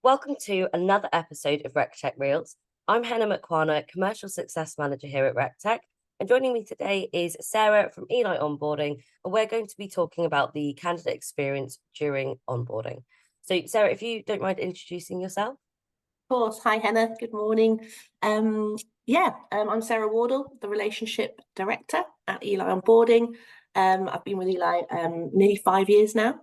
Welcome to another episode of Rectec Reels. I'm Henna, Commercial Success Manager here at Rectec, and joining me today is Sarah from Eli Onboarding, and we're going to be talking about the candidate experience during onboarding. So, Sarah, if you don't mind introducing yourself. Of course. Hi, Henna. Good morning. I'm Sarah Wardle, the Relationship Director at Eli Onboarding. I've been with Eli nearly 5 years now.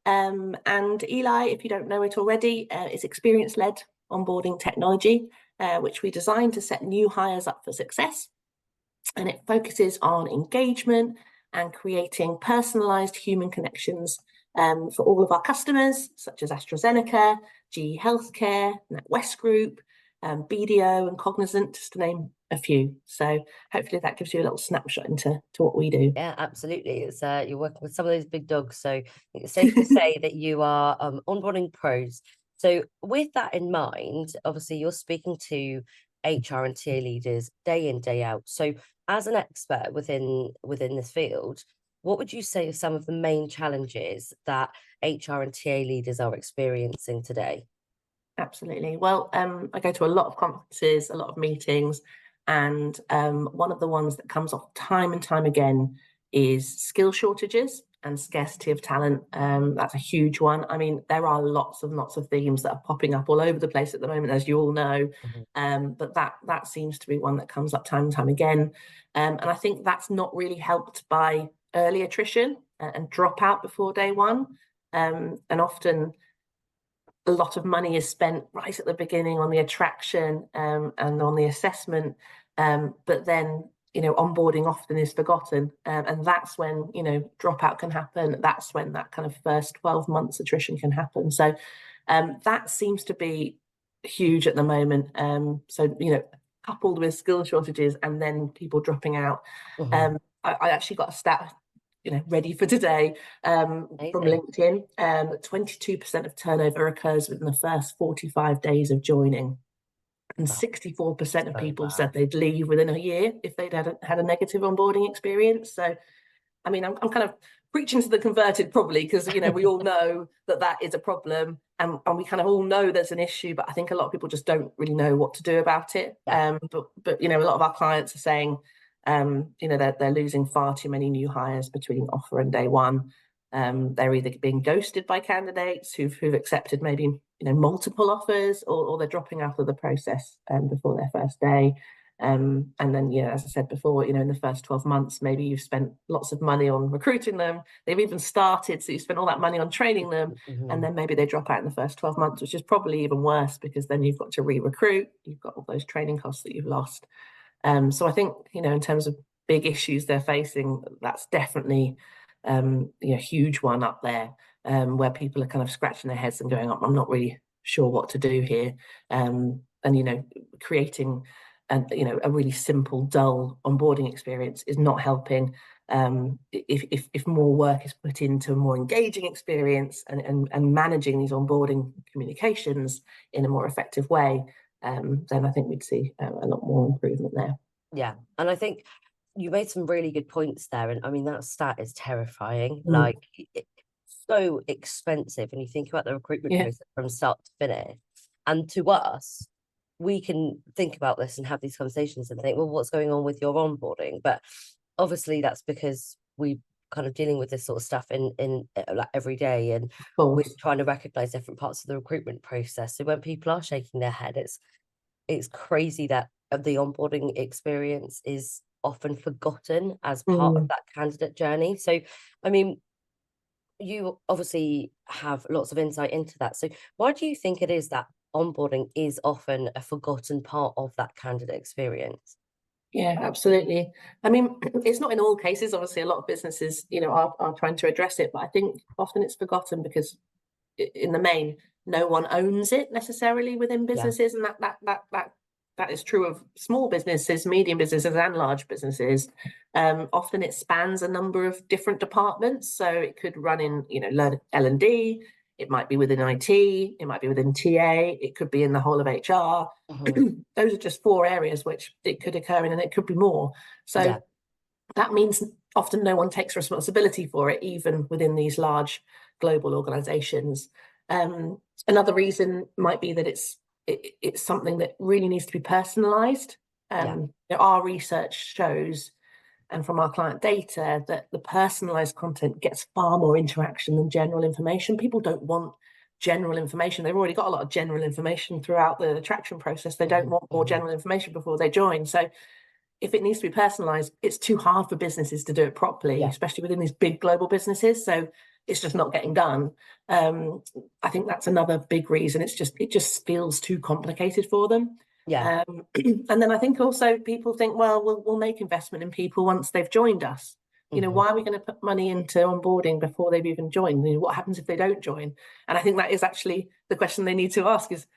And Eli, if you don't know it already, is experience-led onboarding technology, which we designed to set new hires up for success. And it focuses on engagement and creating personalised human connections for all of our customers, such as AstraZeneca, GE Healthcare, NatWest Group, BDO and Cognizant, just to name a few. So hopefully that gives you a little snapshot into what we do. Yeah, absolutely. It's you're working with some of those big dogs, so it's safe to say that you are onboarding pros. So with that in mind, obviously you're speaking to HR and TA leaders day in, day out. So as an expert within this field, what would you say are some of the main challenges that HR and TA leaders are experiencing today? Absolutely. Well, I go to a lot of conferences, a lot of meetings, and one of the ones that comes up time and time again is skill shortages and scarcity of talent. That's a huge one. I mean, there are lots of themes that are popping up all over the place at the moment, as you all know. But that seems to be one that comes up time and time again. And I think that's not really helped by early attrition and dropout before day one. And often a lot of money is spent right at the beginning on the attraction and on the assessment, but then onboarding often is forgotten, and that's when dropout can happen. That's when that kind of first 12 months attrition can happen. So that seems to be huge at the moment. So coupled with skill shortages and then people dropping out. I actually got a stat ready for today from LinkedIn. 22% of turnover occurs within the first 45 days of joining, and 64% of people said they'd leave within a year if they'd had a negative onboarding experience. So I mean, I'm kind of preaching to the converted probably, because we all know that is a problem, and we kind of all know there's an issue, but I think a lot of people just don't really know what to do about it. But a lot of our clients are saying they're losing far too many new hires between offer and day one. They're either being ghosted by candidates who've accepted maybe multiple offers, or they're dropping out of the process before their first day. And then as I said before, in the first 12 months maybe you've spent lots of money on recruiting them. They've even started, so you spent all that money on training them, and then maybe they drop out in the first 12 months, which is probably even worse, because then you've got to re-recruit, you've got all those training costs that you've lost. So I think, in terms of big issues they're facing, that's definitely a huge one up there, where people are kind of scratching their heads and going, I'm not really sure what to do here. And, creating a really simple, dull onboarding experience is not helping. If more work is put into a more engaging experience and managing these onboarding communications in a more effective way, then I think we'd see a lot more improvement there. Yeah, and I think you made some really good points there, and I mean that stat is terrifying. Like, it's so expensive when you think about the recruitment process from start to finish. And to us, we can think about this and have these conversations and think, well, what's going on with your onboarding? But obviously that's because we kind of dealing with this sort of stuff in like every day, and we're trying to recognize different parts of the recruitment process. So when people are shaking their head, it's crazy that the onboarding experience is often forgotten as part of that candidate journey. So I mean, you obviously have lots of insight into that. So why do you think it is that onboarding is often a forgotten part of that candidate experience? Yeah, absolutely. I mean, it's not in all cases. Obviously, a lot of businesses, are trying to address it, but I think often it's forgotten because, in the main, no one owns it necessarily within businesses, and that is true of small businesses, medium businesses, and large businesses. Often it spans a number of different departments, so it could run in, L&D. It might be within IT, it might be within TA, it could be in the whole of HR. Those are just 4 areas which it could occur in, and it could be more. So that means often no one takes responsibility for it, even within these large global organizations. Another reason might be that it's something that really needs to be personalized. Our research shows, and from our client data, that the personalized content gets far more interaction than general information. People don't want general information. They've already got a lot of general information throughout the attraction process. They don't want more general information before they join. So if it needs to be personalized, it's too hard for businesses to do it properly, especially within these big global businesses. So it's just not getting done. I think that's another big reason. It just feels too complicated for them. And then I think also people think, well, we'll make investment in people once they've joined us. Why are we going to put money into onboarding before they've even joined? What happens if they don't join? And I think that is actually the question they need to ask is,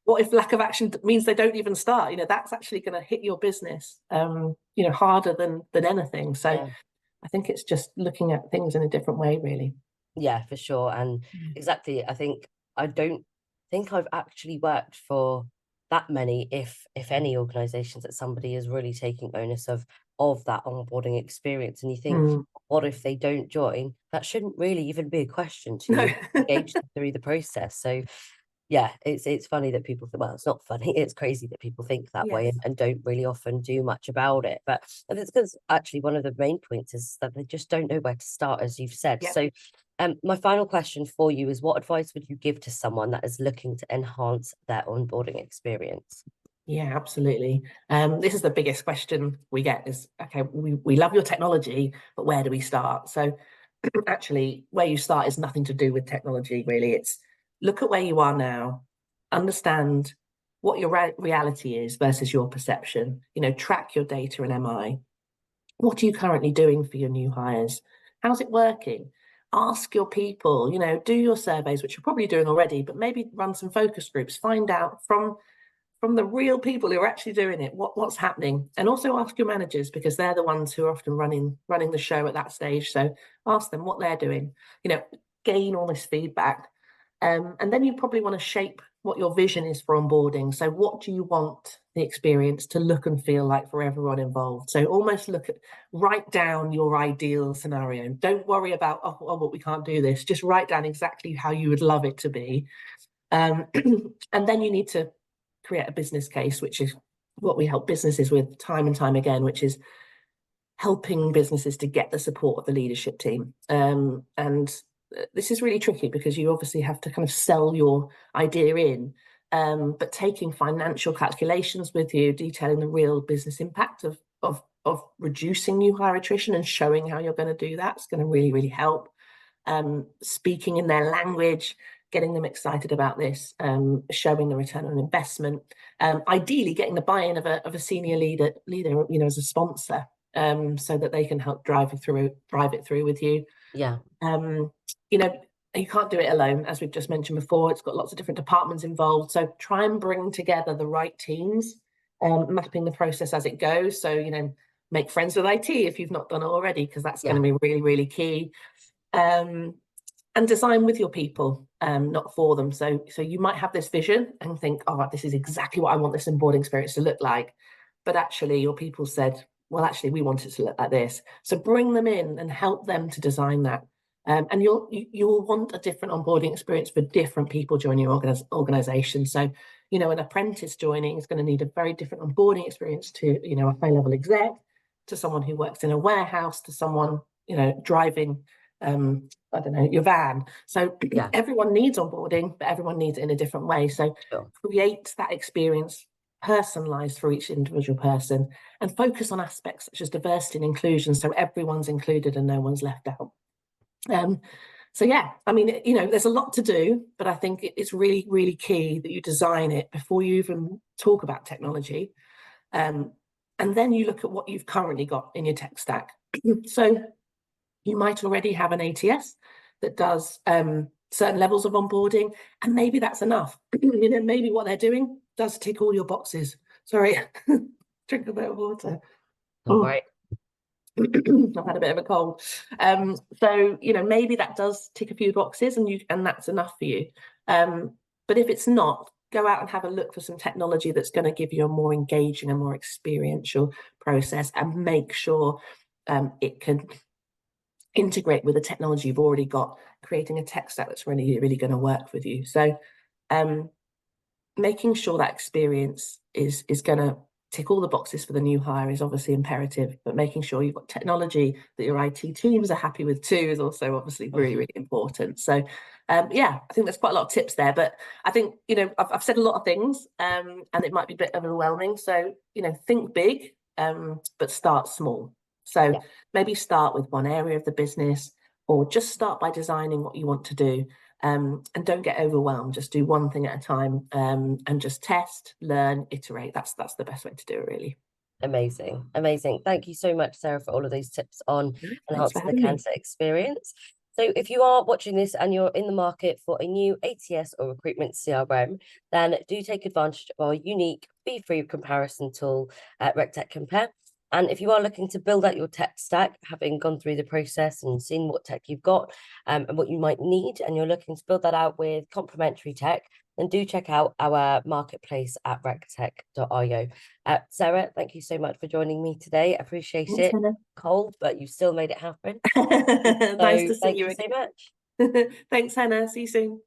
what if lack of action means they don't even start? That's actually going to hit your business, harder than anything. So I think it's just looking at things in a different way, really. Yeah, for sure. And exactly, I don't think I've actually worked for that many, if any, organizations that somebody is really taking onus of that onboarding experience. And you think, what if they don't join? That shouldn't really even be a question to engage them through the process. So yeah, it's funny that people think, well, it's not funny, it's crazy that people think that way and don't really often do much about it. But it's because actually one of the main points is that they just don't know where to start, as you've said. So my final question for you is, what advice would you give to someone that is looking to enhance their onboarding experience? Yeah, absolutely. This is the biggest question we get is, okay, we love your technology, but where do we start? So actually, where you start is nothing to do with technology, really. It's look at where you are now, understand what your reality is versus your perception, track your data and MI. What are you currently doing for your new hires? How's it working? Ask your people, do your surveys, which you're probably doing already, but maybe run some focus groups, find out from the real people who are actually doing it, what's happening. And also ask your managers, because they're the ones who are often running the show at that stage. So ask them what they're doing, gain all this feedback. And then you probably want to shape what your vision is for onboarding. So what do you want the experience to look and feel like for everyone involved? So almost write down your ideal scenario. Don't worry about, but we can't do this. Just write down exactly how you would love it to be. And then you need to create a business case, which is what we help businesses with time and time again, which is helping businesses to get the support of the leadership team. And this is really tricky because you obviously have to kind of sell your idea in, but taking financial calculations with you, detailing the real business impact of reducing new hire attrition and showing how you're going to do that is going to really, really help. Speaking in their language, getting them excited about this, showing the return on investment, ideally getting the buy-in of a senior leader, as a sponsor, so that they can help drive it through with you. You can't do it alone, as we've just mentioned before. It's got lots of different departments involved, so try and bring together the right teams, mapping the process as it goes. So make friends with IT if you've not done it already, because that's going to be really, really key. And design with your people, not for them. So you might have this vision and think, this is exactly what I want this onboarding experience to look like. But actually your people said, well, actually we want it to look like this. So bring them in and help them to design that. And you'll want a different onboarding experience for different people joining your organization. So, an apprentice joining is going to need a very different onboarding experience to, a high-level exec, to someone who works in a warehouse, to someone, driving your van. So everyone needs onboarding, but everyone needs it in a different way. So create that experience personalized for each individual person and focus on aspects such as diversity and inclusion, so everyone's included and no one's left out. There's a lot to do, but I think it's really, really key that you design it before you even talk about technology. And then you look at what you've currently got in your tech stack. So you might already have an ATS that does certain levels of onboarding, and maybe that's enough. Maybe what they're doing does tick all your boxes. Sorry, drink a bit of water. Right. I've had a bit of a cold. Maybe that does tick a few boxes and that's enough for you. But if it's not, go out and have a look for some technology that's going to give you a more engaging and more experiential process, and make sure it can integrate with the technology you've already got, creating a tech stack that's really, really going to work with you. So making sure that experience is going to tick all the boxes for the new hire is obviously imperative, but making sure you've got technology that your IT teams are happy with too is also obviously really, really important. So yeah, I think there's quite a lot of tips there, but I think, you know, I've said a lot of things and it might be a bit overwhelming. So, you know, think big, but start small. So maybe start with one area of the business, or just start by designing what you want to do. And don't get overwhelmed. Just do one thing at a time, and just test, learn, iterate. That's the best way to do it, really. Amazing. Thank you so much, Sarah, for all of those tips on enhancing the candidate experience. So if you are watching this and you're in the market for a new ATS or recruitment CRM, then do take advantage of our unique fee-free comparison tool at Rectec Compare. And if you are looking to build out your tech stack, having gone through the process and seen what tech you've got and what you might need, and you're looking to build that out with complementary tech, then do check out our marketplace at rectec.io. Sarah, thank you so much for joining me today. I appreciate it. Henna. Cold, but you still made it happen. Nice to see thank you you again. so much. Thanks, Henna. See you soon.